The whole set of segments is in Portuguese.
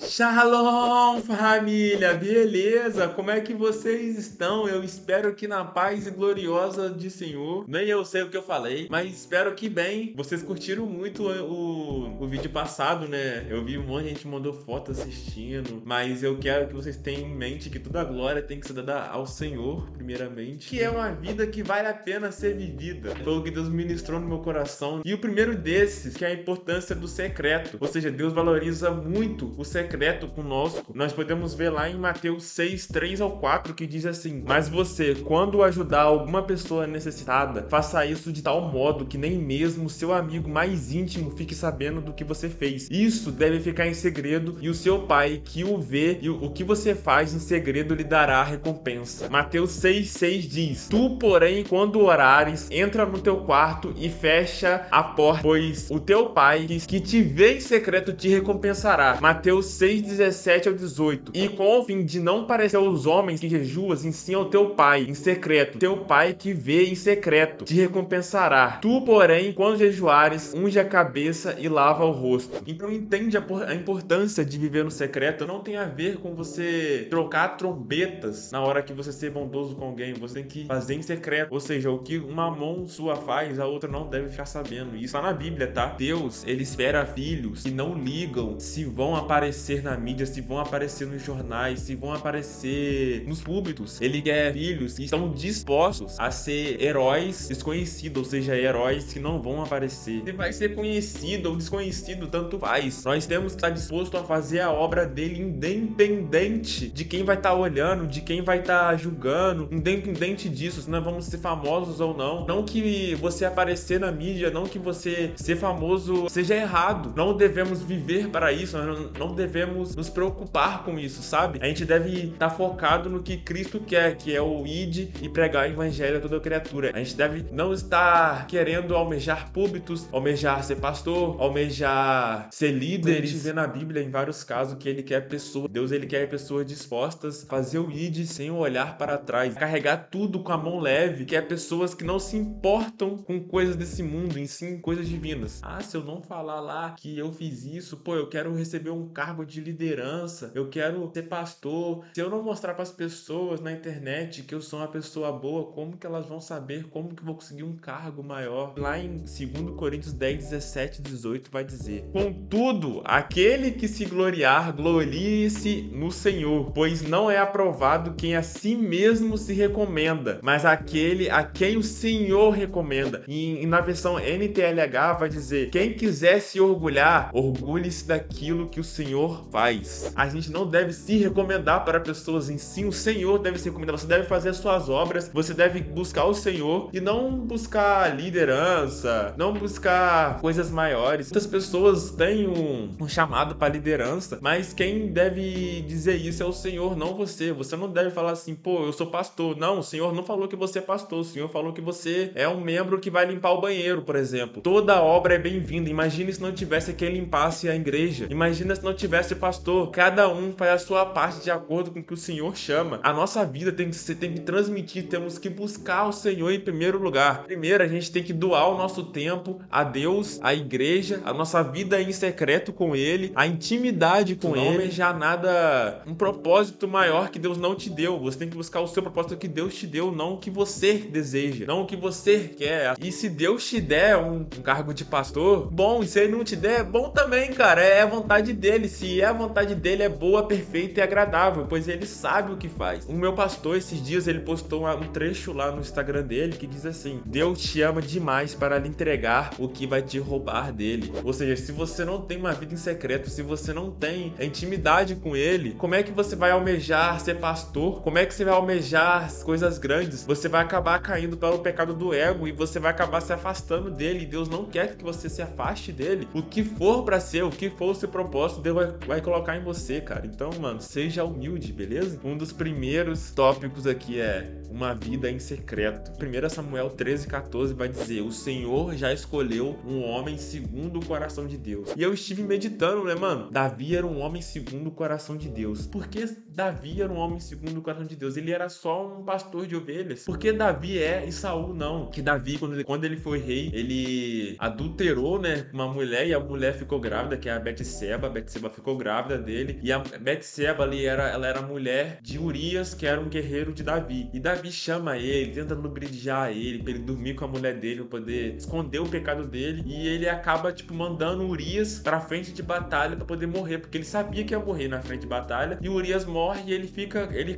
Shalom, família! Beleza? Como é que vocês estão? Eu espero que na paz e gloriosa de Senhor. Nem eu sei o que eu falei, mas espero que bem. Vocês curtiram muito o vídeo passado, né? Eu vi um monte de gente mandou foto assistindo, mas eu quero que vocês tenham em mente que toda a glória tem que ser dada ao Senhor, primeiramente, que é uma vida que vale a pena ser vivida. Foi o que Deus ministrou no meu coração. E o primeiro desses, que é a importância do secreto. Ou seja, Deus valoriza muito o secreto conosco. Nós podemos ver lá em Mateus 6, 3 ao 4, que diz assim: mas você, quando ajudar alguma pessoa necessitada, faça isso de tal modo que nem mesmo seu amigo mais íntimo fique sabendo do que você fez. Isso deve ficar em segredo, e o seu pai, que o vê, e o que você faz em segredo lhe dará a recompensa. Mateus 6, 6 diz: tu, porém, quando orares, entra no teu quarto e fecha a porta, pois o teu pai, que te vê em secreto, te recompensará. Mateus 6, 17 ao 18. E com o fim de não parecer aos homens que jejuas, ensina ao teu pai em secreto. Teu pai que vê em secreto te recompensará. Tu, porém, quando jejuares, unge a cabeça e lava o rosto. Então entende a importância de viver no secreto. Não tem a ver com você trocar trombetas na hora que você ser bondoso com alguém. Você tem que fazer em secreto. Ou seja, o que uma mão sua faz, a outra não deve ficar sabendo. Isso tá na Bíblia, tá? Deus, ele espera filhos que não ligam se vão aparecer na mídia, se vão aparecer nos jornais, se vão aparecer nos púlpitos. Ele quer filhos que estão dispostos a ser heróis desconhecidos, ou seja, heróis que não vão aparecer. Se vai ser conhecido ou desconhecido, tanto faz. Nós temos que estar disposto a fazer a obra dele independente de quem vai estar olhando, de quem vai estar julgando, independente disso, se nós vamos ser famosos ou não. Não que você aparecer na mídia, não que você ser famoso seja errado. Não devemos viver para isso, nós não devemos nos preocupar com isso, sabe? A gente deve estar focado no que Cristo quer, que é o id e pregar o evangelho a toda criatura. A gente deve não estar querendo almejar púlpitos, almejar ser pastor, almejar ser líder. A gente vê na Bíblia em vários casos que ele quer pessoas, Deus, ele quer pessoas dispostas a fazer o id sem olhar para trás, carregar tudo com a mão leve, que é pessoas que não se importam com coisas desse mundo, em si coisas divinas. Ah, se eu não falar lá que eu fiz isso, pô, eu quero receber um cargo de liderança, eu quero ser pastor. Se eu não mostrar para as pessoas na internet que eu sou uma pessoa boa, como que elas vão saber? Como que eu vou conseguir um cargo maior? Lá em 2 Coríntios 10, 17 e 18 vai dizer: contudo, aquele que se gloriar, glorie-se no Senhor, pois não é aprovado quem a si mesmo se recomenda, mas aquele a quem o Senhor recomenda. E na versão NTLH vai dizer: quem quiser se orgulhar, orgulhe-se daquilo que o Senhor faz. A gente não deve se recomendar para pessoas em si, o Senhor deve se recomendar. Você deve fazer as suas obras, você deve buscar o Senhor e não buscar liderança, não buscar coisas maiores. Muitas pessoas têm um chamado para liderança, mas quem deve dizer isso é o Senhor, não você. Você não deve falar assim: pô, eu sou pastor. Não, o Senhor não falou que você é pastor, o Senhor falou que você é um membro que vai limpar o banheiro, por exemplo. Toda obra é bem-vinda. Imagine se não tivesse quem limpasse a igreja. Imagina se não tivesse pastor. Cada um faz a sua parte de acordo com o que o Senhor chama. A nossa vida tem que transmitir, temos que buscar o Senhor em primeiro lugar. Primeiro, a gente tem que doar o nosso tempo a Deus, a igreja, a nossa vida em secreto com Ele, a intimidade com Ele. Não almejar nada, um propósito maior que Deus não te deu. Você tem que buscar o seu propósito que Deus te deu, não o que você deseja, não o que você quer. E se Deus te der um cargo de pastor, bom. E se Ele não te der, é bom também, cara. É a vontade dele. Se é a vontade dele, é boa, perfeita e agradável, pois Ele sabe o que faz. O meu pastor, esses dias, ele postou um trecho lá no Instagram dele que diz assim: Deus te ama demais para lhe entregar o que vai te roubar dele. Ou seja, se você não tem uma vida em secreto, se você não tem intimidade com Ele, como é que você vai almejar ser pastor? Como é que você vai almejar coisas grandes? Você vai acabar caindo pelo pecado do ego e você vai acabar se afastando dele. E Deus não quer que você se afaste dele. O que for pra ser, o que for o seu propósito, Deus vai colocar em você, cara. Então, mano, seja humilde, beleza? Um dos primeiros tópicos aqui é uma vida em secreto. 1 Samuel 13:14 vai dizer: o Senhor já escolheu um homem segundo o coração de Deus. E eu estive meditando, né, mano? Davi era um homem segundo o coração de Deus. Por que Davi era um homem segundo o coração de Deus? Ele era só um pastor de ovelhas. Por que Davi é e Saul não? Que Davi, quando ele foi rei, ele adulterou, né, uma mulher, e a mulher ficou grávida, que é a Betseba. A Betseba ficou grávida dele. E a Betseba ali, ela era mulher de Urias, que era um guerreiro de Davi. E Davi chama ele, tenta lubrificar ele, pra ele dormir com a mulher dele, pra poder esconder o pecado dele. E ele acaba, tipo, mandando Urias pra frente de batalha pra poder morrer, porque ele sabia que ia morrer na frente de batalha. E Urias morre e ele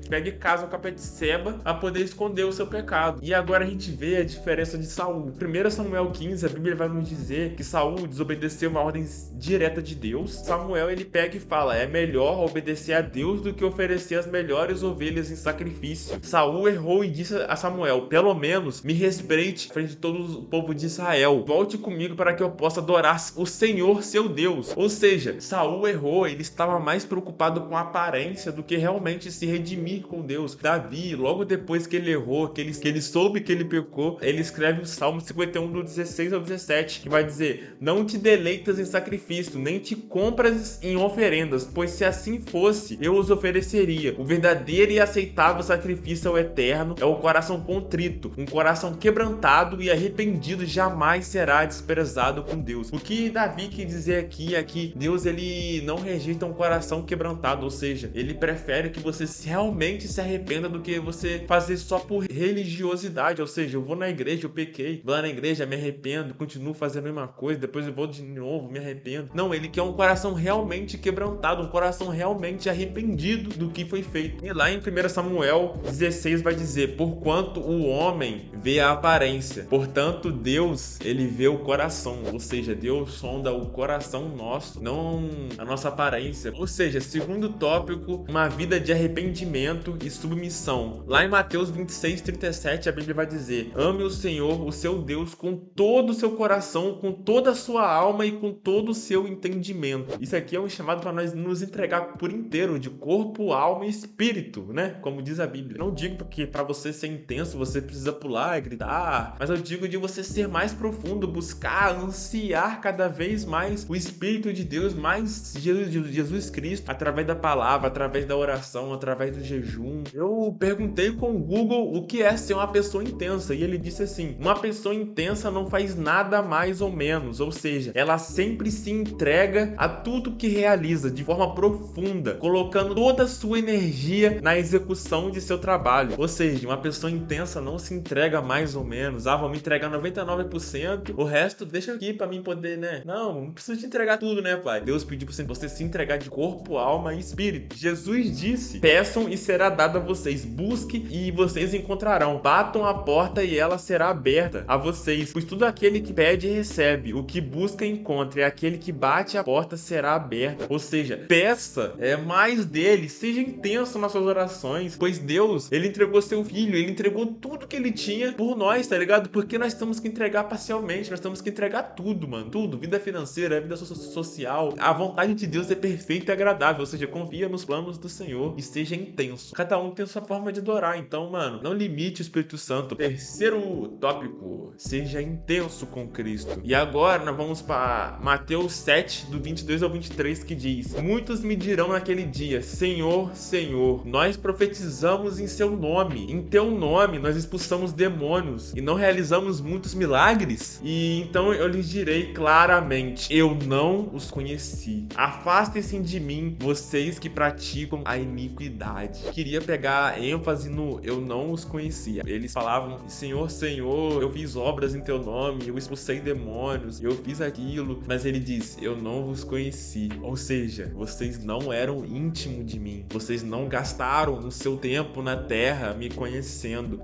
pega e casa com a Betseba pra poder esconder o seu pecado. E agora a gente vê a diferença de Saul. 1 Samuel 15, a Bíblia vai nos dizer que Saul desobedeceu uma ordem direta de Deus. Samuel, ele pega e fala: é melhor obedecer a Deus do que oferecer as melhores ovelhas em sacrifício. Saul errou e disse a Samuel: pelo menos me respeite frente de todo o povo de Israel. Volte comigo para que eu possa adorar o Senhor, seu Deus. Ou seja, Saul errou, ele estava mais preocupado com a aparência do que realmente se redimir com Deus. Davi, logo depois que ele errou, que ele soube que ele pecou, ele escreve o Salmo 51, do 16 ao 17, que vai dizer: não te deleitas em sacrifício, nem te compras em oferendas, pois se assim fosse, eu os ofereceria. O verdadeiro e aceitável sacrifício ao Eterno é o coração contrito. Um coração quebrantado e arrependido jamais será desprezado com Deus. O que Davi quer dizer aqui é que Deus, ele não rejeita um coração quebrantado, ou seja, ele prefere que você realmente se arrependa do que você fazer só por religiosidade. Ou seja, eu vou na igreja, eu pequei, vou lá na igreja, me arrependo, continuo fazendo a mesma coisa, depois eu vou de novo, me arrependo. Não, ele quer um coração realmente quebrantado, um coração realmente arrependido do que foi feito. E lá em 1 Samuel 16 vai dizer: porquanto o homem vê a aparência, portanto Deus, ele vê o coração. Ou seja, Deus sonda o coração nosso, não a nossa aparência. Ou seja, segundo tópico, uma vida de arrependimento e submissão. Lá em Mateus 26, 37, a Bíblia vai dizer: ame o Senhor, o seu Deus, com todo o seu coração, com toda a sua alma e com todo o seu entendimento. Isso aqui é um chamado para nós nos entregar por inteiro, de corpo, alma e espírito, né? Como diz a Bíblia. Não digo porque para você ser intenso você precisa pular e gritar, mas eu digo de você ser mais profundo, buscar, ansiar cada vez mais o Espírito de Deus, mais Jesus Cristo, através da palavra, através da oração, através do jejum. Eu perguntei com o Google o que é ser uma pessoa intensa e ele disse assim: uma pessoa intensa não faz nada mais ou menos, ou seja, ela sempre se entrega a tudo que realiza de forma profunda, colocando toda a sua energia na execução de seu trabalho. Ou seja, uma pessoa intensa não se entrega mais ou menos: vou me entregar 99%, o resto deixa aqui pra mim poder, né? Não preciso te entregar tudo, né, pai? Deus pediu pra você se entregar de corpo, alma e espírito. Jesus disse: peçam e será dado a vocês, busque e vocês encontrarão, batam a porta e ela será aberta a vocês, pois tudo aquele que pede recebe, o que busca encontra, e aquele que bate a porta será aberta. Ou seja, peça mais dele, seja intenso nas suas orações, pois Deus, ele entregou seu filho, ele entregou tudo que ele tinha por nós, tá ligado? Porque nós temos que entregar parcialmente, nós temos que entregar tudo, mano, tudo, vida financeira, vida social. A vontade de Deus é perfeita e agradável, ou seja, confia nos planos do Senhor e seja intenso. Cada um tem a sua forma de adorar, então, mano, não limite o Espírito Santo. Terceiro tópico: seja intenso com Cristo. E agora nós vamos para Mateus 7, do 22 ao 23, que diz: muitos me dirão naquele dia: Senhor, Senhor, nós profetizamos em seu nome, em teu nome nós expulsamos demônios e não realizamos muitos milagres? E então eu lhes direi claramente: eu não os conheci. Afastem-se de mim, vocês que praticam a iniquidade. Queria pegar ênfase no eu não os conhecia. Eles falavam: Senhor, Senhor, eu fiz obras em teu nome, eu expulsei demônios, eu fiz aquilo. Mas ele diz: eu não vos conheci. Ou seja, vocês não eram íntimos de mim. Vocês não gastaram o seu tempo na terra me conhecendo.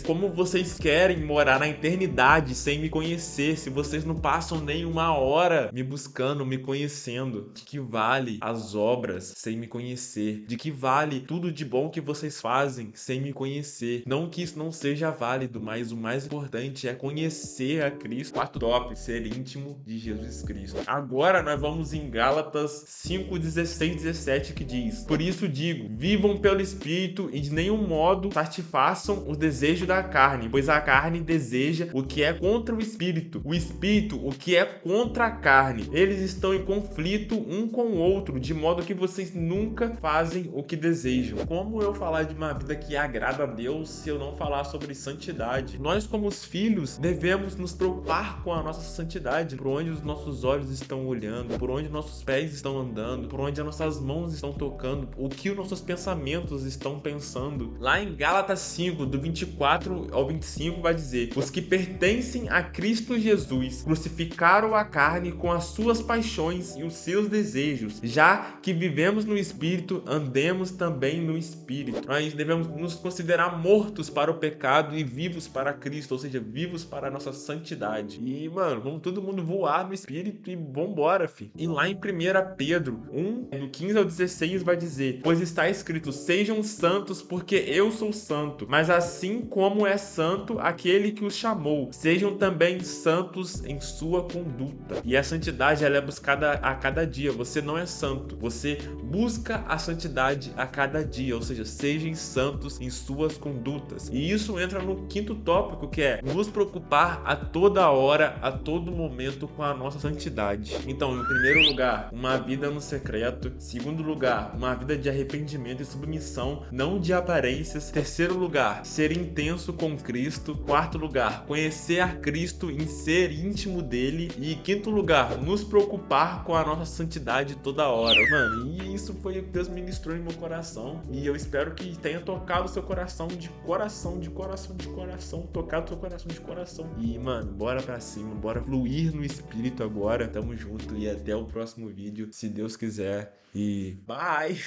Como vocês querem morar na eternidade sem me conhecer, se vocês não passam nem uma hora me buscando, me conhecendo? De que vale as obras sem me conhecer? De que vale tudo de bom que vocês fazem sem me conhecer? Não que isso não seja válido, mas o mais importante é conhecer a Cristo. Quarto top: ser íntimo de Jesus Cristo. Agora nós vamos em Gálatas 5, 16, 17, que diz: por isso digo, vivam pelo Espírito e de nenhum modo satisfaçam os desejos da carne, pois a carne deseja o que é contra o Espírito o que é contra a carne. Eles estão em conflito um com o outro, de modo que vocês nunca fazem o que desejam. Como eu falar de uma vida que agrada a Deus se eu não falar sobre santidade? Nós, como os filhos, devemos nos preocupar com a nossa santidade, por onde os nossos olhos estão olhando, por onde nossos pés estão estão andando, por onde as nossas mãos estão tocando, o que os nossos pensamentos estão pensando. Lá em Gálatas 5, do 24 ao 25, vai dizer: os que pertencem a Cristo Jesus crucificaram a carne com as suas paixões e os seus desejos. Já que vivemos no Espírito, andemos também no Espírito. Nós devemos nos considerar mortos para o pecado e vivos para Cristo, ou seja, vivos para a nossa santidade. E, mano, vamos todo mundo voar no Espírito e vambora, fi. E lá em 1 Pedro 1, do 15 ao 16, vai dizer: pois está escrito, sejam santos porque eu sou santo, mas assim como é santo aquele que os chamou, sejam também santos em sua conduta. E a santidade, ela é buscada a cada dia. Você não é santo, você busca a santidade a cada dia, ou seja, sejam santos em suas condutas. E isso entra no quinto tópico, que é nos preocupar a toda hora, a todo momento com a nossa santidade. Então, em primeiro lugar, uma vida no secreto. Segundo lugar, uma vida de arrependimento e submissão, não de aparências. Terceiro lugar, ser intenso com Cristo. Quarto lugar, conhecer a Cristo em ser íntimo dele. E quinto lugar, nos preocupar com a nossa santidade toda hora. Mano, e isso foi o que Deus ministrou em meu coração. E eu espero que tenha tocado o seu coração de coração, de coração, de coração. Tocado o seu coração de coração. E, mano, bora pra cima, bora fluir no Espírito agora. Tamo junto e até o próximo vídeo, se Deus quiser. E bye!